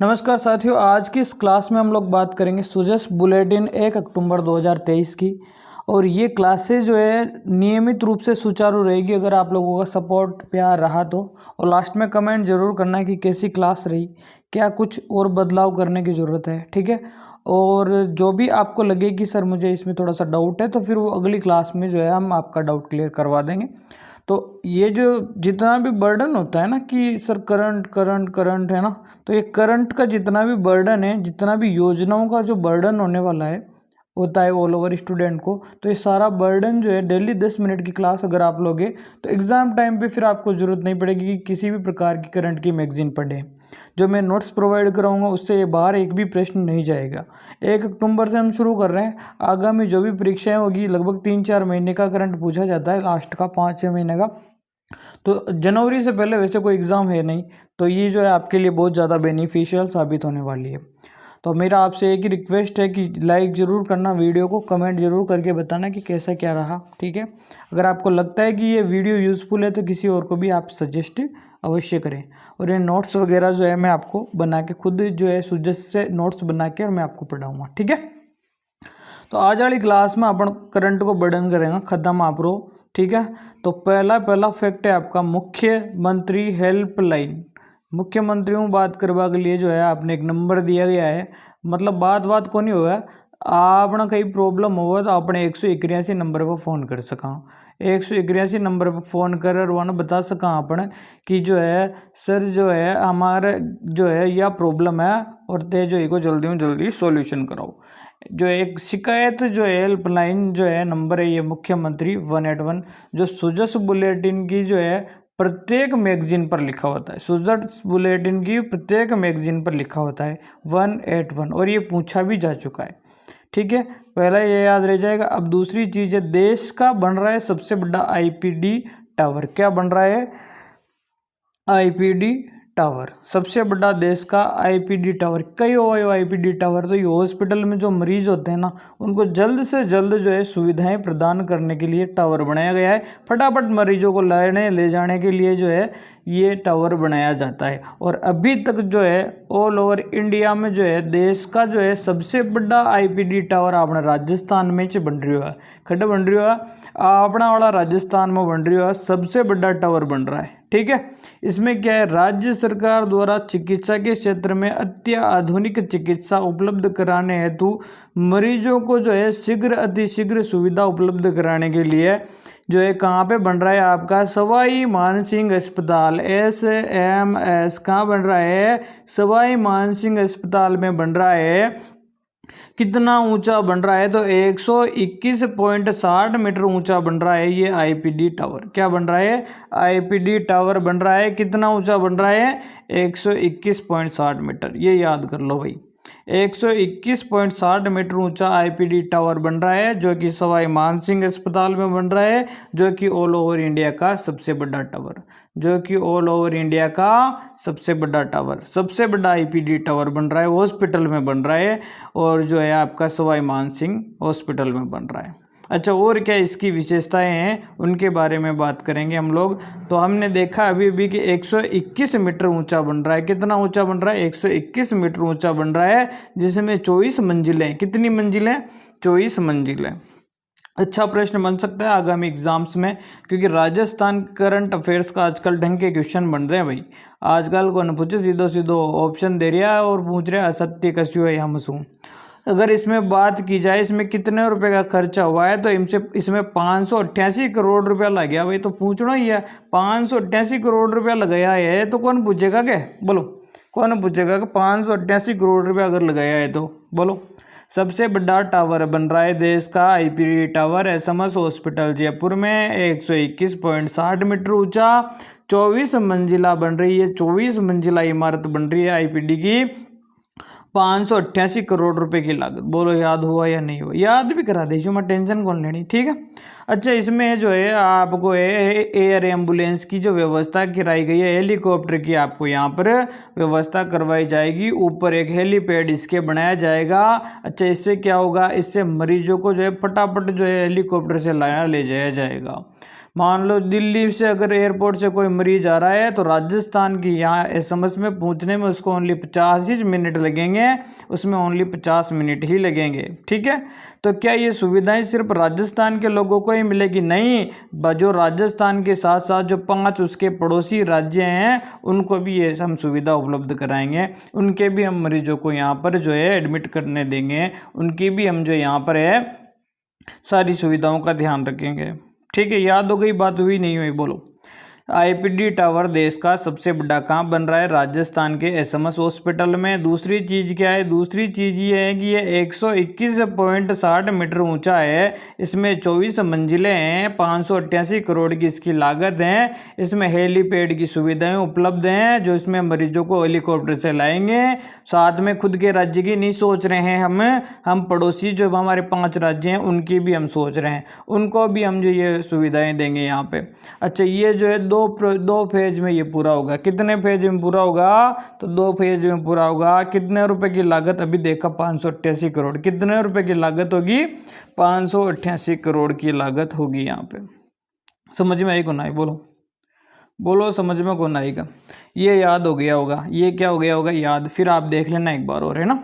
नमस्कार साथियों, आज की इस क्लास में हम लोग बात करेंगे सुजस बुलेटिन 1 अक्टूबर 2023 की। और ये क्लासेज जो है नियमित रूप से सुचारू रहेगी अगर आप लोगों का सपोर्ट प्यार रहा तो। और लास्ट में कमेंट जरूर करना है कि कैसी क्लास रही, क्या कुछ और बदलाव करने की ज़रूरत है, ठीक है। और जो भी आपको लगे कि सर मुझे इसमें थोड़ा सा डाउट है तो फिर वो अगली क्लास में जो है हम आपका डाउट क्लियर करवा देंगे। तो ये जो जितना भी बर्डन होता है ना कि सर करंट करंट करंट है ना, तो ये करंट का जितना भी बर्डन है, जितना भी योजनाओं का जो बर्डन होने वाला है होता है ऑल ओवर स्टूडेंट को, तो ये सारा बर्डन जो है डेली 10 मिनट की क्लास अगर आप लोगे तो एग्ज़ाम टाइम पे फिर आपको ज़रूरत नहीं पड़ेगी कि किसी भी प्रकार की करंट की मैगजीन पढ़े। जो मैं नोट्स प्रोवाइड कराऊंगा उससे बाहर एक भी प्रश्न नहीं जाएगा। 1 अक्टूबर से हम शुरू कर रहे हैं। आगामी जो भी परीक्षाएं होगी लगभग 3-4 महीने का करंट पूछा जाता है, लास्ट का 5-6 महीने का। तो जनवरी से पहले वैसे कोई एग्ज़ाम है नहीं, तो ये जो है आपके लिए बहुत ज़्यादा बेनिफिशियल साबित होने वाली है। तो मेरा आपसे एक ही रिक्वेस्ट है कि लाइक ज़रूर करना वीडियो को, कमेंट ज़रूर करके बताना कि कैसा क्या रहा, ठीक है। अगर आपको लगता है कि ये वीडियो यूज़फुल है तो किसी और को भी आप सजेस्ट अवश्य करें। और ये नोट्स वगैरह जो है मैं आपको बना के खुद जो है सुजस से नोट्स बना के और मैं आपको पढ़ाऊँगा, ठीक है। तो आज वाली क्लास में अपन करंट को बर्डन करेंगे खत्म आप रो, ठीक है। तो पहला फैक्ट है आपका मुख्यमंत्री हेल्पलाइन। मुख्यमंत्रियों बात करवा के लिए जो है आपने एक नंबर दिया गया है, मतलब बात को नहीं हुआ, आपना कहीं प्रॉब्लम हुआ तो आपने 181 नंबर पर फ़ोन कर सका। 181 नंबर पर फ़ोन कर और वहाँ बता सका आपने कि जो है सर जो है हमारे जो है यह प्रॉब्लम है और ते जो को जल्दी में जल्दी सॉल्यूशन कराओ। जो एक शिकायत जो है हेल्पलाइन जो है नंबर है ये मुख्यमंत्री 181, जो सुजस बुलेटिन की जो है प्रत्येक मैगजीन पर लिखा होता है। सुजस बुलेटिन की प्रत्येक मैगजीन पर लिखा होता है 181, और ये पूछा भी जा चुका है, ठीक है। पहला ये याद रह जाएगा। अब दूसरी चीज़ है, देश का बन रहा है सबसे बड़ा आईपीडी टावर। क्या बन रहा है? आईपीडी टावर, सबसे बड़ा देश का आईपीडी टावर। कई हो आईपीडी टावर, तो ये हॉस्पिटल में जो मरीज होते हैं ना उनको जल्द से जल्द जो है सुविधाएं प्रदान करने के लिए टावर बनाया गया है। फटाफट मरीजों को लाने ले जाने के लिए जो है ये टावर बनाया जाता है। और अभी तक जो है ऑल ओवर इंडिया में जो है देश का जो है सबसे बड़ा आईपीडी टावर अपने राजस्थान में बन रही है। खड्ड बन रही है अपना वाला राजस्थान में बन रही है, सबसे बड़ा टावर बन रहा है, ठीक है। इसमें क्या है, राज्य सरकार द्वारा चिकित्सा के क्षेत्र में अत्याधुनिक चिकित्सा उपलब्ध कराने हेतु मरीजों को जो है शीघ्र अतिशीघ्र सुविधा उपलब्ध कराने के लिए जो है कहाँ पे बन रहा है आपका सवाई मानसिंह अस्पताल SMS। कहाँ बन रहा है? सवाई मानसिंह अस्पताल में बन रहा है। कितना ऊंचा बन रहा है? तो 121.60 मीटर ऊंचा बन रहा है ये आईपीडी टावर। क्या बन रहा है? आईपीडी टावर बन रहा है। कितना ऊंचा बन रहा है? 121.60 मीटर। ये याद कर लो भाई, 121.60 मीटर ऊंचा आईपीडी टावर बन रहा है, जो कि सवाई मानसिंह अस्पताल में बन रहा है, जो कि ऑल ओवर इंडिया का सबसे बड़ा टावर, जो कि ऑल ओवर इंडिया का सबसे बड़ा टावर, सबसे बड़ा आईपीडी टावर बन रहा है, हॉस्पिटल में बन रहा है, और जो है आपका सवाई मानसिंह हॉस्पिटल में बन रहा है। अच्छा, और क्या इसकी विशेषताएं हैं उनके बारे में बात करेंगे हम लोग। तो हमने देखा अभी कि 121 मीटर ऊंचा बन रहा है। कितना ऊंचा बन रहा है? 121 मीटर ऊंचा बन रहा है, जिसमें 24 मंजिलें। कितनी मंजिलें? 24 मंजिलें। अच्छा प्रश्न बन सकता है आगामी एग्जाम्स में, क्योंकि राजस्थान करंट अफेयर्स का आजकल ढंग के क्वेश्चन बन रहे हैं भाई। आजकल को न पूछे, सीधो सीधो ऑप्शन दे रहा है और पूछ रहे असत्य कस्यु है हम हूँ। अगर इसमें बात की जाए इसमें कितने रुपए का खर्चा हुआ है, तो इसमें 588 करोड़ रुपया लग गया भाई। तो पूछना ही है, 588 करोड़ रुपया लगाया है तो कौन पूछेगा? क्या बोलो, कौन पूछेगा कि 588 करोड़ रुपया अगर लगाया है तो बोलो। सबसे बड़ा टावर बन रहा है देश का IPD tower SMS hospital Jaipur में, 121.60 मीटर ऊंचा, 24 मंजिला बन रही है, 24 मंजिला इमारत बन रही है आईपीडी की, 588 करोड़ रुपए की लागत। बोलो याद हुआ या नहीं हुआ? याद भी करा दीजिए, मैं टेंशन कौन लेनी, ठीक है। अच्छा, इसमें जो है आपको एयर एम्बुलेंस की जो व्यवस्था कराई गई है, हेलीकॉप्टर की आपको यहाँ पर व्यवस्था करवाई जाएगी। ऊपर एक हेलीपैड इसके बनाया जाएगा। अच्छा, इससे क्या होगा? इससे मरीजों को जो है फटाफट जो है हेलीकॉप्टर से लाया ले जाया जाएगा। मान लो दिल्ली से अगर एयरपोर्ट से कोई मरीज आ रहा है तो राजस्थान की यहाँ एसएमएस में पहुंचने में उसको ओनली 50 ही मिनट लगेंगे, उसमें ओनली 50 मिनट ही लगेंगे। ठीक है, तो क्या ये सुविधाएं सिर्फ राजस्थान के लोगों को ही मिलेगी? नहीं, जो राजस्थान के साथ साथ जो 5 उसके पड़ोसी राज्य हैं उनको भी ये हम सुविधा उपलब्ध कराएंगे, उनके भी हम मरीजों को यहाँ पर जो है एडमिट करने देंगे, उनकी भी हम जो यहाँ पर है सारी सुविधाओं का ध्यान रखेंगे। ठीक है, याद हो गई बात, हुई नहीं हुई बोलो। आईपीडी टावर देश का सबसे बड़ा कहाँ बन रहा है? राजस्थान के एसएमएस हॉस्पिटल में। दूसरी चीज़ क्या है? दूसरी चीज़ ये है कि ये 121.60 मीटर ऊंचा है, इसमें 24 मंजिलें हैं, 588 करोड़ की इसकी लागत है, इसमें हेलीपैड की सुविधाएं उपलब्ध हैं जो इसमें मरीजों को हेलीकॉप्टर से लाएंगे। साथ में खुद के राज्य की नहीं सोच रहे हैं हम पड़ोसी जो हमारे 5 राज्य हैं उनकी भी हम सोच रहे हैं, उनको भी हम जो ये सुविधाएं देंगे यहाँ पे। अच्छा, ये जो है दो फेज में ये पूरा होगा। कितने फेज में पूरा होगा? तो 2 फेज में पूरा होगा। कितने रुपए की लागत? अभी देखा 588 करोड़। कितने रुपए की लागत होगी? 588 करोड़ की लागत होगी यहाँ पे। समझ में आई को ना आई? बोलो समझ में कौन आएगा? ये याद हो गया होगा। ये क्या हो गया होगा? याद। फिर आप देख लेना एक बार और, है ना।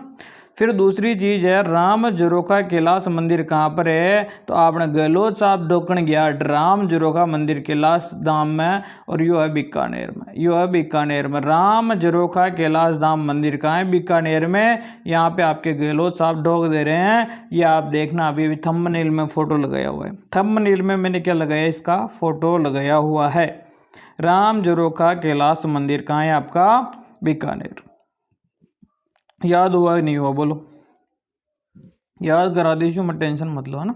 फिर दूसरी चीज़ है राम जरोखा कैलाश मंदिर कहाँ पर है? तो आपने गहलोत साहब डोकन गया राम जरोखा मंदिर कैलाश धाम में, और यो है बीकानेर में। यो है बीकानेर में राम जरोखा कैलाश धाम मंदिर कहाँ है? बीकानेर में। यहाँ पे आपके गहलोत साहब डोक दे रहे हैं, ये आप देखना। अभी थंबनेल में फोटो लगाया हुआ है, थंबनेल में मैंने क्या लगाया? इसका फोटो लगाया हुआ है। राम जरोखा कैलाश मंदिर कहाँ है आपका? बीकानेर। याद हुआ नहीं हुआ? बोलो। याद करा दीजिए, मैं टेंशन मत लो, है ना।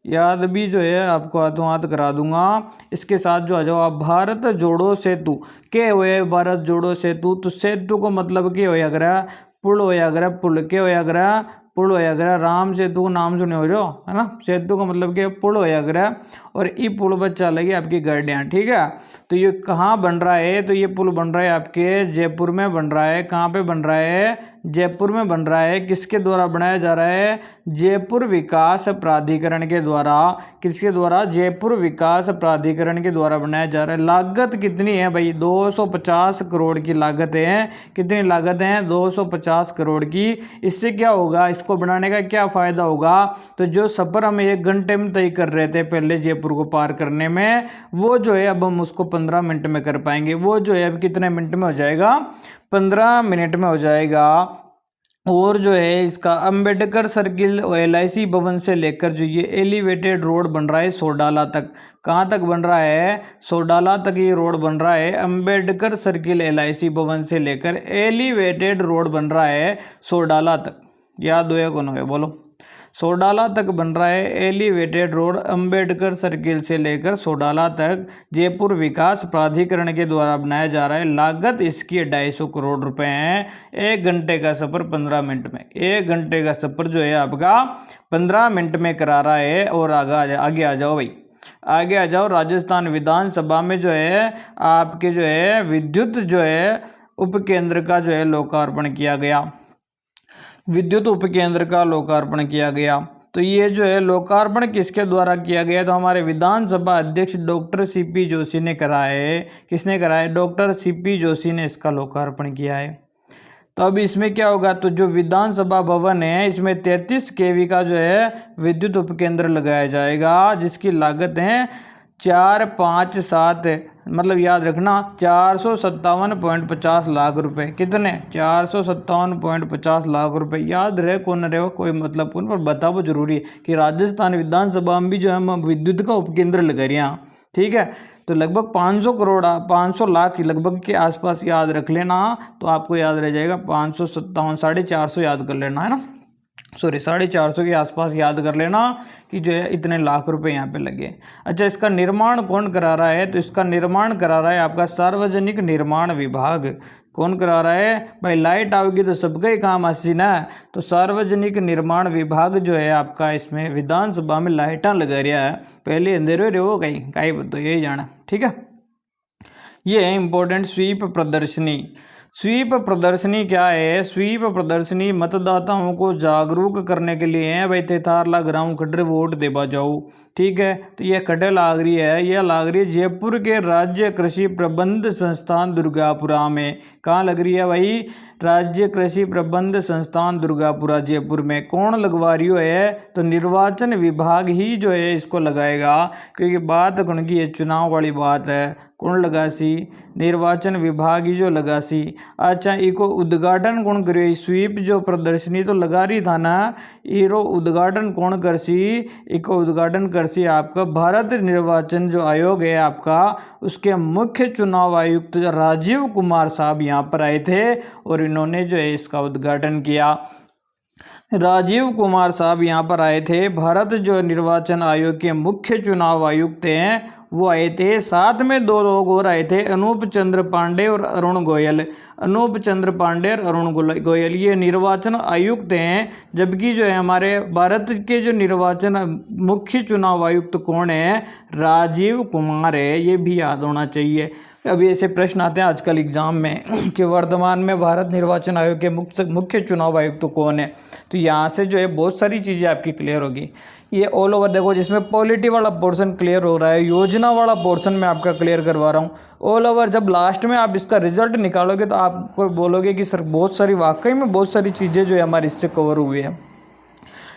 याद भी जो है आपको हाथों हाथ करा दूंगा। इसके साथ जो आ जाओ आप, भारत जोड़ो सेतु के हुए? भारत जोड़ो सेतु, तो सेतु को मतलब क्या होया करा? पुल होया करा। पुल के होया करा? पुल होया करा। राम सेतु को नाम सुने हो जो, है ना। सेतु का मतलब क्या? पुल होया करा। और ये पुल पर चलेगी आपकी गाड़ियाँ। ठीक है, तो ये कहाँ बन रहा है? तो ये पुल बन रहा है आपके जयपुर में बन रहा है। कहाँ पे बन रहा है? जयपुर में बन रहा है। किसके द्वारा बनाया जा रहा है? जयपुर विकास प्राधिकरण के द्वारा। किसके द्वारा? जयपुर विकास प्राधिकरण के द्वारा बनाया जा रहा है। लागत कितनी है भाई? 250 करोड़ की लागत है। कितनी लागत है? 250 करोड़ की। इससे क्या होगा? इसको बनाने का क्या फ़ायदा होगा? तो जो सफ़र हम 1 घंटे में तय कर रहे थे पहले जयपुर को पार करने में, वो जो है अब हम उसको 15 मिनट में कर पाएंगे। वो जो है अब कितने मिनट में हो जाएगा? 15 मिनट में हो जाएगा। और जो है इसका अंबेडकर सर्किल LIC भवन से लेकर जो ये एलिवेटेड रोड बन रहा है सोडाला तक। कहाँ तक बन रहा है? सोडाला तक ये रोड बन रहा है। अंबेडकर सर्किल LIC भवन से लेकर एलिवेटेड रोड बन रहा है सोडाला तक। याद होया कौन हो? बोलो। सोडाला तक बन रहा है एलिवेटेड रोड, अंबेडकर सर्किल से लेकर सोडाला तक जयपुर विकास प्राधिकरण के द्वारा बनाया जा रहा है। लागत इसकी 250 करोड़ रुपए है। 1 घंटे का सफ़र 15 मिनट में। 1 घंटे का सफ़र जो है आपका 15 मिनट में करा रहा है। और आगे आ जाओ भाई, आगे आ जाओ। राजस्थान विधानसभा में जो है आपके जो है विद्युत जो है उपकेंद्र का जो है लोकार्पण किया गया। विद्युत उपकेंद्र का लोकार्पण किया गया। तो ये जो है लोकार्पण किसके द्वारा किया गया? तो हमारे विधानसभा अध्यक्ष डॉक्टर CP जोशी ने करा है। किसने करा है? डॉक्टर CP जोशी ने इसका लोकार्पण किया है। तो अब इसमें क्या होगा? तो जो विधानसभा भवन है इसमें 33 kV का जो है विद्युत उपकेंद्र लगाया जाएगा, जिसकी लागत है 457, मतलब याद रखना 457.50 लाख रुपए। कितने? 457.50 लाख रुपए। याद रहे कौन रहे हो, कोई मतलब कौन, पर बताओ जरूरी है कि राजस्थान विधानसभा में भी जो है हम विद्युत का उपकेंद्र लगा रहे हैं। ठीक है, तो लगभग 500 करोड़ 500 लाख लगभग के आसपास याद रख लेना, तो आपको याद रह जाएगा 557, 450 याद कर लेना, है ना। सॉरी 450 के आसपास याद कर लेना कि जो है इतने लाख रुपए यहाँ पे लगे। अच्छा, इसका निर्माण कौन करा रहा है? तो इसका निर्माण करा रहा है आपका सार्वजनिक निर्माण विभाग। कौन करा रहा है भाई? लाइट आओगी तो सबका ही काम आसीन है। तो सार्वजनिक निर्माण विभाग जो है आपका इसमें विधानसभा में लाइटा लगा रहा है। पहले अंधेरे रहो कहीं बताओ, यही जाना। ठीक है, ये है इंपॉर्टेंट स्वीप प्रदर्शनी। स्वीप प्रदर्शनी क्या है? स्वीप प्रदर्शनी मतदाताओं को जागरूक करने के लिए है भाई। 43 लाख ग्राम खड्डे वोट देवा जाओ, ठीक है। तो ये खड्डे लाग रही है, यह लाग रही है जयपुर के राज्य कृषि प्रबंध संस्थान दुर्गापुरा में। कहाँ लग रही है भाई? राज्य कृषि प्रबंध संस्थान दुर्गापुरा जयपुर में। कौन लगवा रही है? तो निर्वाचन विभाग ही जो है इसको लगाएगा, क्योंकि बात कौन की ये चुनाव वाली बात है। कौन लगासी? निर्वाचन विभाग ही जो लगासी। अच्छा, इको उद्घाटन कौन करे? स्वीप जो प्रदर्शनी तो लगा रही था ना, इरो उद्घाटन कौन करसी? इको उद्घाटन करसी आपका भारत निर्वाचन जो आयोग है आपका, उसके मुख्य चुनाव आयुक्त राजीव कुमार साहब यहाँ पर आए थे और इन्होंने जो है इसका उद्घाटन किया। राजीव कुमार साहब यहाँ पर आए थे। भारत जो निर्वाचन आयोग के मुख्य चुनाव आयुक्त हैं वो आए थे। साथ में 2 लोग और आए थे, अनूप चंद्र पांडे और अरुण गोयल। अनूप चंद्र पांडे और अरुण गोयल ये निर्वाचन आयुक्त हैं। जबकि जो है हमारे भारत के जो निर्वाचन मुख्य चुनाव आयुक्त कौन है? राजीव कुमार है। ये भी याद होना चाहिए। अभी ऐसे प्रश्न आते हैं आजकल एग्जाम में कि वर्तमान में भारत निर्वाचन आयोग के मुख्य चुनाव आयुक्त तो कौन है। तो यहाँ से जो है बहुत सारी चीज़ें आपकी क्लियर होगी। ये ऑल ओवर देखो, जिसमें पॉलिटी वाला पोर्शन क्लियर हो रहा है, योजना वाला पोर्शन मैं आपका क्लियर करवा रहा हूँ। ऑल ओवर जब लास्ट में आप इसका रिजल्ट निकालोगे तो आपको बोलोगे कि सर बहुत सारी, वाकई में बहुत सारी चीज़ें जो है हमारी इससे कवर हुई है,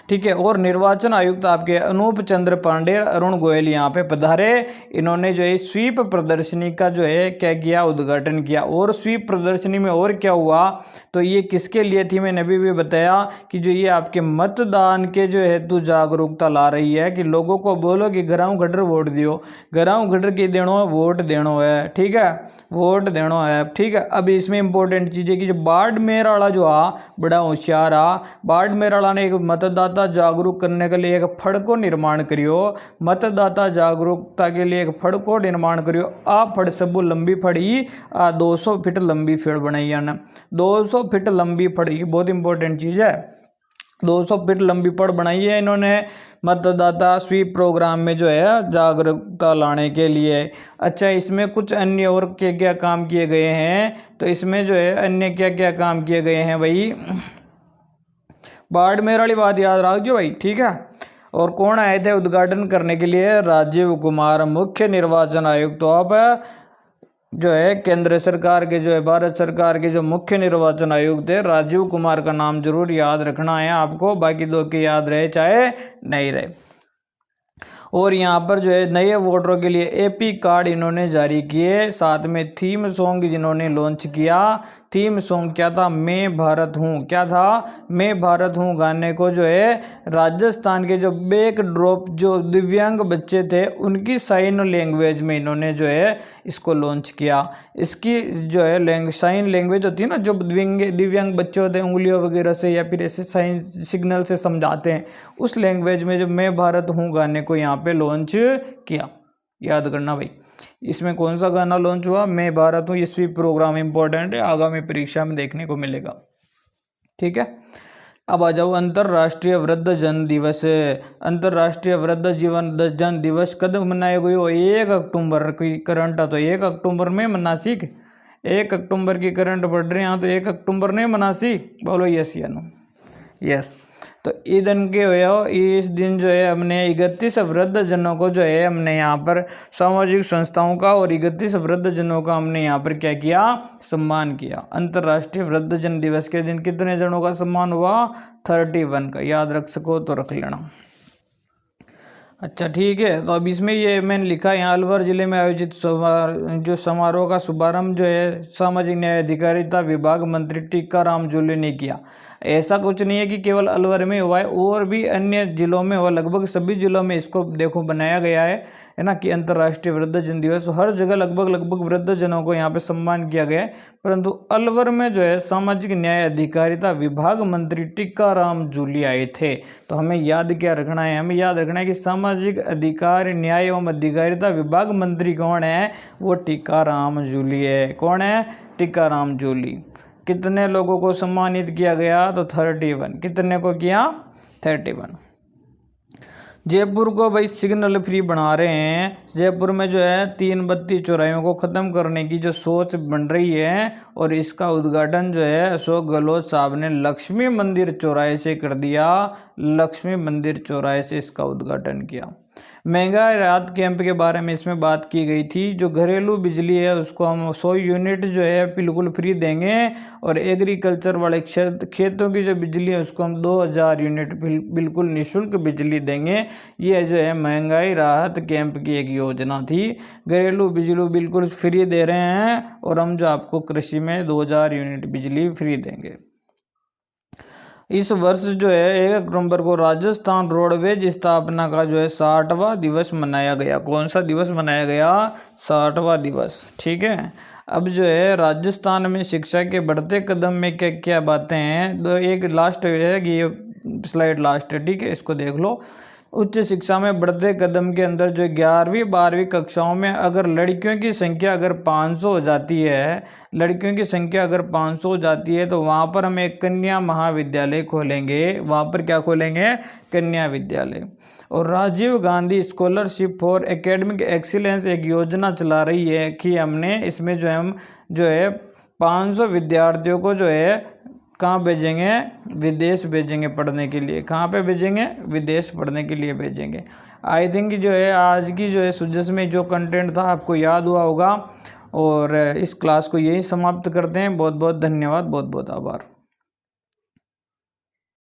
ठीक है। और निर्वाचन आयुक्त आपके अनूप चंद्र पांडे, अरुण गोयल यहाँ पे पधारे। इन्होंने जो है स्वीप प्रदर्शनी का जो है क्या किया? उद्घाटन किया। और स्वीप प्रदर्शनी में और क्या हुआ? तो ये किसके लिए थी? मैंने अभी भी बताया कि जो ये आपके मतदान के जो हेतु जागरूकता ला रही है कि लोगों को बोलो कि घराव गटर वोट दियो, घराव गटर की देनो वोट देनो है, ठीक है, वोट देनो है, ठीक है। अब इसमें इंपॉर्टेंट चीज़ है कि जो बाड़मेर वाला जो आ बड़ा होशियार आ, बाड़मेर वाला ने एक मतदाता जागरूक करने के लिए एक फड़ को निर्माण करियो। मतदाता जागरूकता के लिए एक फड़ को निर्माण करियो। आ फड़ सबू लंबी फड़ी आ 200 फीट लंबी फड़ बनाई है ना। 200 फीट लंबी फड़, ये बहुत इंपॉर्टेंट चीज़ है। 200 फीट लंबी फड़ बनाई है इन्होंने मतदाता स्वीप प्रोग्राम में जो है जागरूकता लाने के लिए। अच्छा, इसमें कुछ अन्य और क्या क्या काम किए गए हैं? तो इसमें जो है अन्य क्या क्या काम किए गए हैं भाई? बाड़मेर वाली बात याद रखियो भाई, ठीक है। और कौन आए थे उद्घाटन करने के लिए? राजीव कुमार, मुख्य निर्वाचन आयुक्त। तो अब जो है केंद्र सरकार के जो है, भारत सरकार के जो मुख्य निर्वाचन आयुक्त है, राजीव कुमार का नाम जरूर याद रखना है आपको। बाकी 2 के याद रहे चाहे नहीं रहे। और यहाँ पर जो है नए वोटरों के लिए एपी कार्ड इन्होंने जारी किए। साथ में थीम सॉन्ग जिन्होंने लॉन्च किया। थीम सॉन्ग क्या था? मैं भारत हूँ। क्या था? मैं भारत हूँ गाने को जो है राजस्थान के जो बैक ड्रॉप जो दिव्यांग बच्चे थे उनकी साइन लैंग्वेज में इन्होंने जो है इसको लॉन्च किया। इसकी जो है साइन लैंग्वेज होती है ना, जो दिव्यांग बच्चे होते हैं उंगलियों वगैरह से या फिर ऐसे साइन सिग्नल से समझाते हैं, उस लैंग्वेज में जो मैं भारत हूँ गाने को यहाँ पे लॉन्च किया। याद करना भाई, इसमें कौन सा गाना लॉन्च हुआ? मैं भारत हूँ। ये स्वीप प्रोग्राम इंपॉर्टेंट है, आगामी परीक्षा में देखने को मिलेगा, ठीक है। अब आ जाओ अंतर्राष्ट्रीय वृद्ध जन दिवस। अंतर्राष्ट्रीय वृद्ध जन दिवस कब मनाया गया? 1 अक्टूबर की करंट है, तो 1 अक्टूबर में मनासी। 1 अक्टूबर की करंट पढ़ रहे हैं तो 1 अक्टूबर नहीं मनासी? बोलो यस या नो? यस। तो इस दिन के हो, इस दिन जो है हमने 31 वृद्ध जनों को जो है हमने यहाँ पर सामाजिक संस्थाओं का और 31 वृद्ध जनों का हमने यहाँ पर क्या किया? सम्मान किया। अंतर्राष्ट्रीय वृद्ध जन दिवस के दिन कितने जनों का सम्मान हुआ? 31 का। याद रख सको तो रख लेना। अच्छा, ठीक है। तो अब इसमें ये मैंने लिखा यहाँ अलवर जिले में आयोजित जो समारोह का शुभारंभ जो है सामाजिक न्याय अधिकारिता विभाग मंत्री टीकाराम जूली ने किया। ऐसा कुछ नहीं है कि केवल अलवर में हुआ है, और भी अन्य जिलों में हुआ। लगभग सभी जिलों में इसको देखो बनाया गया है ना, कि अंतर्राष्ट्रीय वृद्ध जन दिवस। हर जगह लगभग वृद्ध जनों को यहाँ पे सम्मान किया गया है, परंतु अलवर में जो है सामाजिक न्याय अधिकारिता विभाग मंत्री टीकाराम जूली आए थे। तो हमें याद क्या रखना है? हमें याद रखना है कि सामाजिक अधिकार न्याय एवं अधिकारिता विभाग मंत्री कौन है? वो टीकाराम जूली है। कौन है? टीकाराम जूली। कितने लोगों को सम्मानित किया गया? तो 31। कितने को किया? 31। जयपुर को भाई सिग्नल फ्री बना रहे हैं। जयपुर में जो है 3 बत्ती चौराहों को ख़त्म करने की जो सोच बन रही है, और इसका उद्घाटन जो है अशोक गहलोत साहब ने लक्ष्मी मंदिर चौराहे से कर दिया। लक्ष्मी मंदिर चौराहे से इसका उद्घाटन किया। महंगाई राहत कैंप के बारे में इसमें बात की गई थी। जो घरेलू बिजली है उसको हम 100 यूनिट जो है बिल्कुल फ्री देंगे, और एग्रीकल्चर वाले खेतों की जो बिजली है उसको हम 2000 यूनिट बिल्कुल निःशुल्क बिजली देंगे। ये जो है महंगाई राहत कैंप की एक योजना थी। घरेलू बिजली बिल्कुल फ्री दे रहे हैं, और हम जो आपको कृषि में 2000 यूनिट बिजली फ्री देंगे। इस वर्ष जो है 1 अक्टूबर को राजस्थान रोडवेज स्थापना का जो है 60वां दिवस मनाया गया। कौन सा दिवस मनाया गया? 60वां दिवस। ठीक है। अब जो है राजस्थान में शिक्षा के बढ़ते कदम में क्या क्या बातें हैं, तो एक लास्ट है कि ये स्लाइड लास्ट है, ठीक है, इसको देख लो। उच्च शिक्षा में बढ़ते कदम के अंदर जो 11वीं 12वीं कक्षाओं में अगर लड़कियों की संख्या अगर 500 हो जाती है, लड़कियों की संख्या अगर 500 हो जाती है, तो वहाँ पर हम एक कन्या महाविद्यालय खोलेंगे। वहाँ पर क्या खोलेंगे? कन्या विद्यालय। और Rajiv Gandhi scholarship for academic excellence एक योजना चला रही है कि हमने इसमें जो हम जो है 500 विद्यार्थियों को जो है कहाँ भेजेंगे? विदेश भेजेंगे पढ़ने के लिए। कहाँ पे भेजेंगे? विदेश पढ़ने के लिए भेजेंगे। आई थिंक जो है आज की जो है सुजस में जो कंटेंट था आपको याद हुआ होगा, और इस क्लास को यही समाप्त करते हैं। बहुत बहुत धन्यवाद, बहुत बहुत आभार।